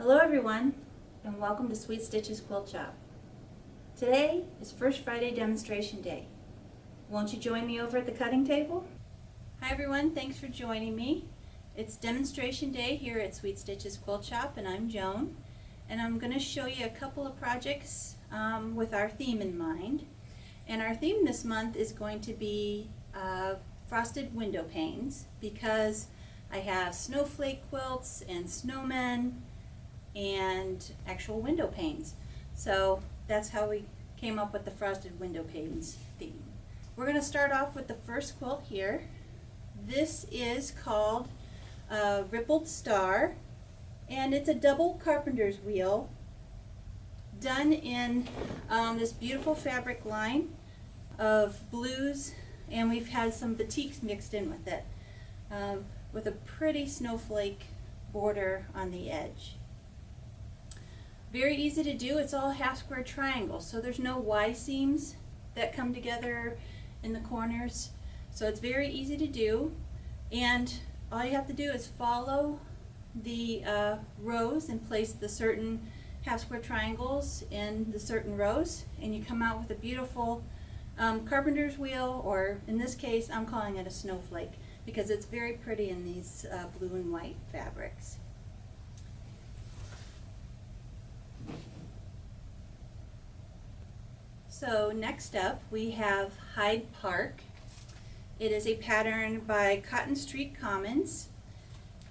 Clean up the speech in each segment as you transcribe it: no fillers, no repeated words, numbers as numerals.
Hello everyone, and welcome to Sweet Stitches Quilt Shop. Today is First Friday Demonstration Day. Won't you join me over at the cutting table? Hi everyone, thanks for joining me. It's Demonstration Day here at Sweet Stitches Quilt Shop, and I'm Joan. And I'm going to show you a couple of projects with our theme in mind. And our theme this month is going to be frosted window panes, because I have snowflake quilts and snowmen and actual window panes. So that's how we came up with the frosted window panes theme. We're going to start off with the first quilt here. This is called Rippled Star, and it's a double carpenter's wheel done in this beautiful fabric line of blues, and we've had some batiks mixed in with it, with a pretty snowflake border on the edge. Very easy to do. It's all half square triangles, so there's no Y seams that come together in the corners. So it's very easy to do, and all you have to do is follow the rows and place the certain half square triangles in the certain rows, and you come out with a beautiful carpenter's wheel, or in this case I'm calling it a snowflake because it's very pretty in these blue and white fabrics. So next up we have Hyde Park. It is a pattern by Cotton Street Commons,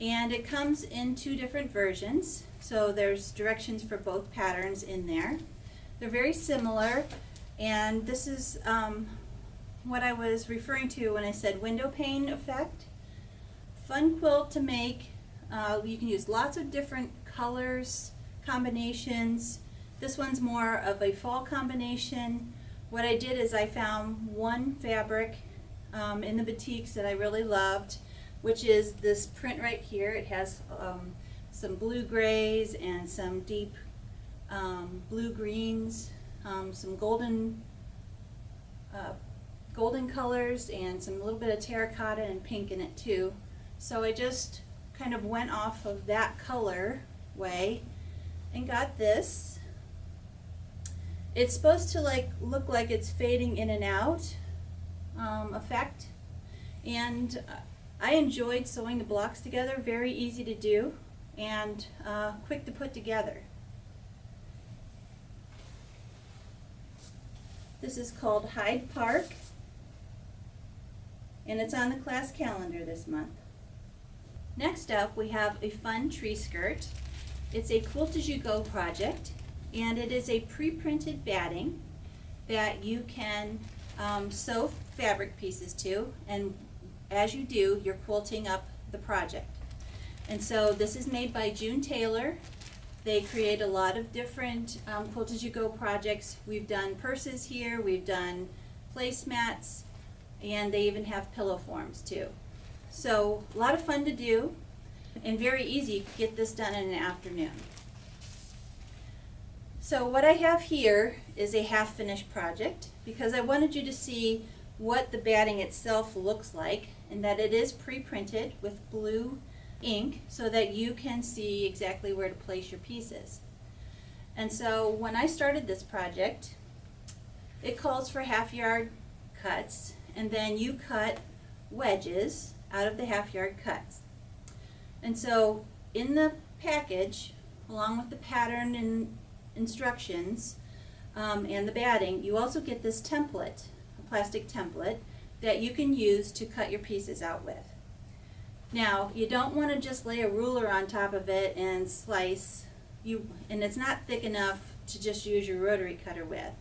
and it comes in two different versions. So there's directions for both patterns in there. They're very similar, and this is what I was referring to when I said window pane effect. Fun quilt to make. You can use lots of different colors, combinations. This one's more of a fall combination. What I did is I found one fabric in the batiks that I really loved, which is this print right here. It has some blue grays and some deep blue greens, some golden colors, and some little bit of terracotta and pink in it too. So I just kind of went off of that color way and got this. It's supposed to look like it's fading in and out effect, and I enjoyed sewing the blocks together. Very easy to do and quick to put together. This is called Hyde Park, and it's on the class calendar this month. Next up we have a fun tree skirt. It's a Quilt As You Go project, and it is a pre-printed batting that you can sew fabric pieces to, and as you do, you're quilting up the project. And so this is made by June Taylor. They create a lot of different Quilt As You Go projects. We've done purses here, we've done placemats, and they even have pillow forms too. So a lot of fun to do, and very easy to get this done in an afternoon. So what I have here is a half-finished project, because I wanted you to see what the batting itself looks like, and that it is pre-printed with blue ink so that you can see exactly where to place your pieces. And so when I started this project, it calls for half-yard cuts, and then you cut wedges out of the half-yard cuts. And so in the package, along with the pattern and instructions and the batting, you also get this template, a plastic template, that you can use to cut your pieces out with. Now, you don't want to just lay a ruler on top of it and slice, and it's not thick enough to just use your rotary cutter with.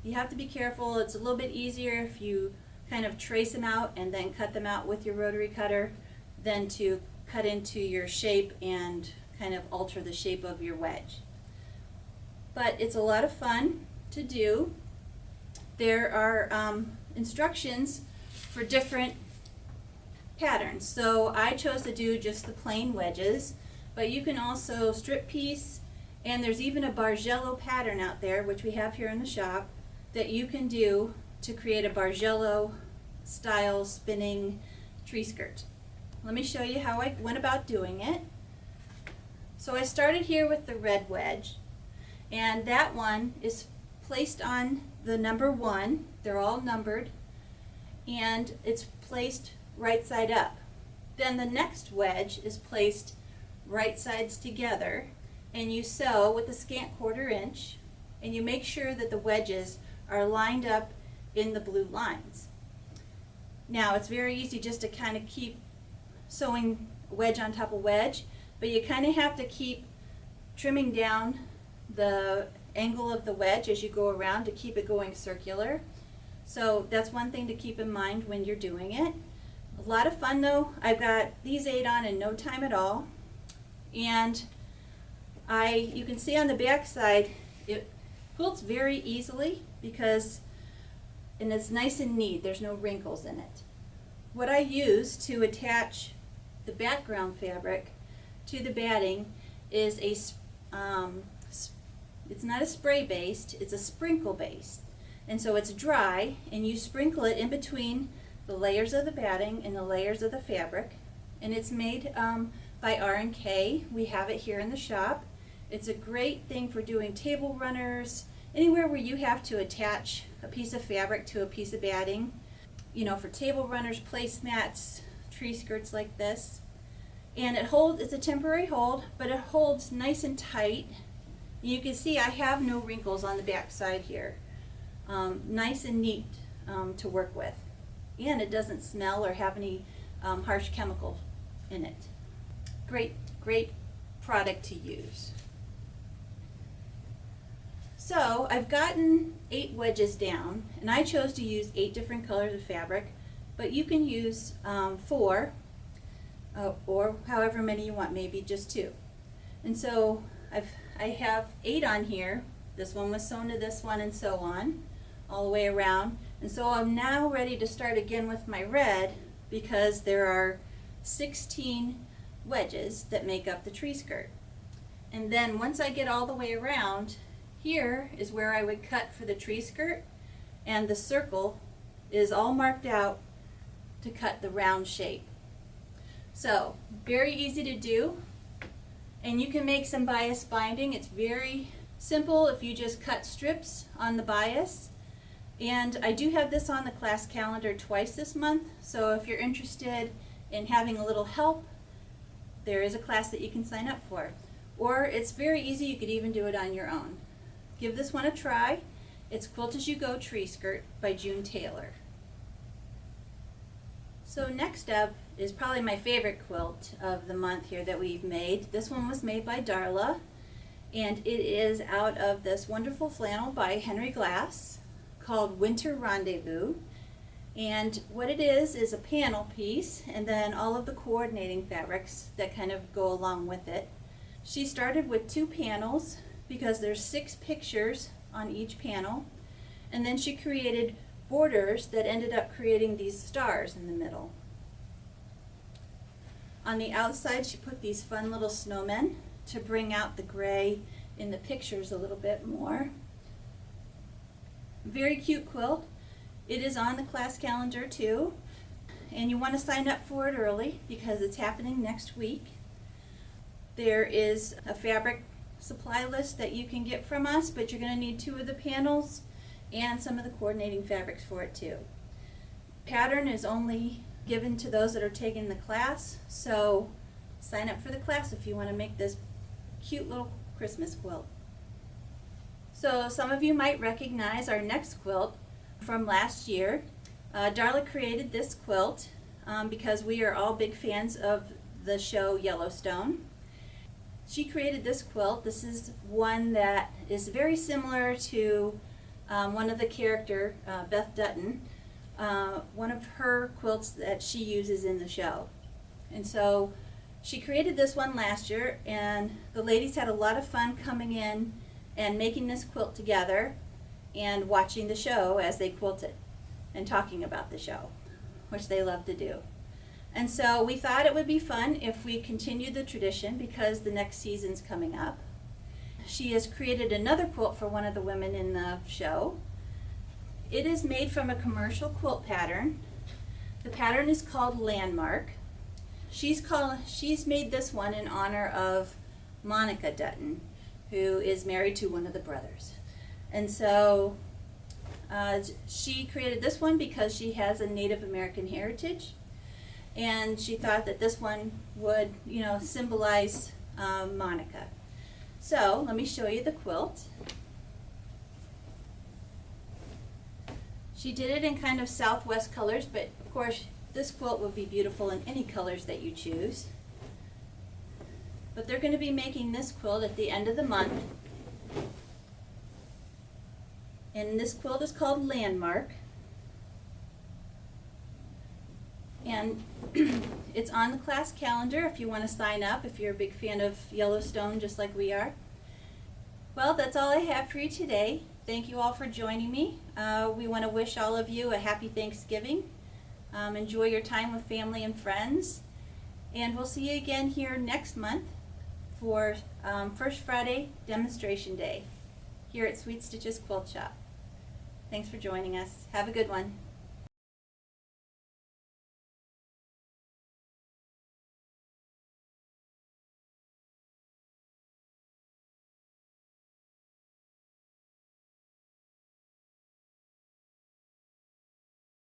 You have to be careful. It's a little bit easier if you kind of trace them out and then cut them out with your rotary cutter than to cut into your shape and kind of alter the shape of your wedge. But it's a lot of fun to do. There are instructions for different patterns. So I chose to do just the plain wedges, but you can also strip piece, and there's even a Bargello pattern out there, which we have here in the shop, that you can do to create a Bargello style spinning tree skirt. Let me show you how I went about doing it. So I started here with the red wedge, and that one is placed on the number 1. They're all numbered, and it's placed right side up. Then the next wedge is placed right sides together, and you sew with a scant 1/4 inch, and you make sure that the wedges are lined up in the blue lines. Now it's very easy just to kind of keep sewing wedge on top of wedge, but you kind of have to keep trimming down the angle of the wedge as you go around to keep it going circular. So that's one thing to keep in mind when you're doing it. A lot of fun though. I've got these 8 on in no time at all, and you can see on the back side it quilts very easily and it's nice and neat. There's no wrinkles in it. What I use to attach the background fabric to the batting is it's not a spray based, it's a sprinkle based. And so it's dry, and you sprinkle it in between the layers of the batting and the layers of the fabric. And it's made by R&K. We have it here in the shop. It's a great thing for doing table runners, anywhere where you have to attach a piece of fabric to a piece of batting. You know, for table runners, placemats, tree skirts like this. And it's a temporary hold, but it holds nice and tight. You can see I have no wrinkles on the back side here. Nice and neat to work with. And it doesn't smell or have any harsh chemicals in it. Great product to use. So I've gotten 8 wedges down, and I chose to use 8 different colors of fabric, but you can use 4 or however many you want, maybe just 2. And so I have 8 on here. This one was sewn to this one, and so on, all the way around. And so I'm now ready to start again with my red, because there are 16 wedges that make up the tree skirt. And then once I get all the way around, here is where I would cut for the tree skirt, and the circle is all marked out to cut the round shape. So very easy to do, and you can make some bias binding. It's very simple if you just cut strips on the bias. And I do have this on the class calendar twice this month, so if you're interested in having a little help, there is a class that you can sign up for. Or it's very easy, you could even do it on your own. Give this one a try. It's Quilt As You Go Tree Skirt by June Taylor. So next up is probably my favorite quilt of the month here that we've made. This one was made by Darla, and it is out of this wonderful flannel by Henry Glass called Winter Rendezvous. And what it is a panel piece, and then all of the coordinating fabrics that kind of go along with it. She started with 2 panels because there's 6 pictures on each panel, and then she created borders that ended up creating these stars in the middle. On the outside she put these fun little snowmen to bring out the gray in the pictures a little bit more. Very cute quilt. It is on the class calendar too, and you want to sign up for it early because it's happening next week. There is a fabric supply list that you can get from us, but you're going to need 2 of the panels and some of the coordinating fabrics for it too. Pattern is only given to those that are taking the class, so sign up for the class if you want to make this cute little Christmas quilt. So some of you might recognize our next quilt from last year. Darla created this quilt because we are all big fans of the show Yellowstone. She created this quilt. This is one that is very similar to one of the character, Beth Dutton, one of her quilts that she uses in the show. And so she created this one last year, and the ladies had a lot of fun coming in and making this quilt together and watching the show as they quilted and talking about the show, which they love to do. And so we thought it would be fun if we continued the tradition because the next season's coming up. She has created another quilt for one of the women in the show. It is made from a commercial quilt pattern. The pattern is called Landmark. She's made this one in honor of Monica Dutton, who is married to one of the brothers. And so she created this one because she has a Native American heritage, and she thought that this one would, symbolize Monica. So let me show you the quilt. She did it in kind of Southwest colors, but of course this quilt would be beautiful in any colors that you choose. But they're going to be making this quilt at the end of the month. And this quilt is called Landmark. And it's on the class calendar if you want to sign up, if you're a big fan of Yellowstone just like we are. Well, that's all I have for you today. Thank you all for joining me. We want to wish all of you a happy Thanksgiving. Enjoy your time with family and friends. And we'll see you again here next month for First Friday Demonstration Day here at Sweet Stitches Quilt Shop. Thanks for joining us. Have a good one.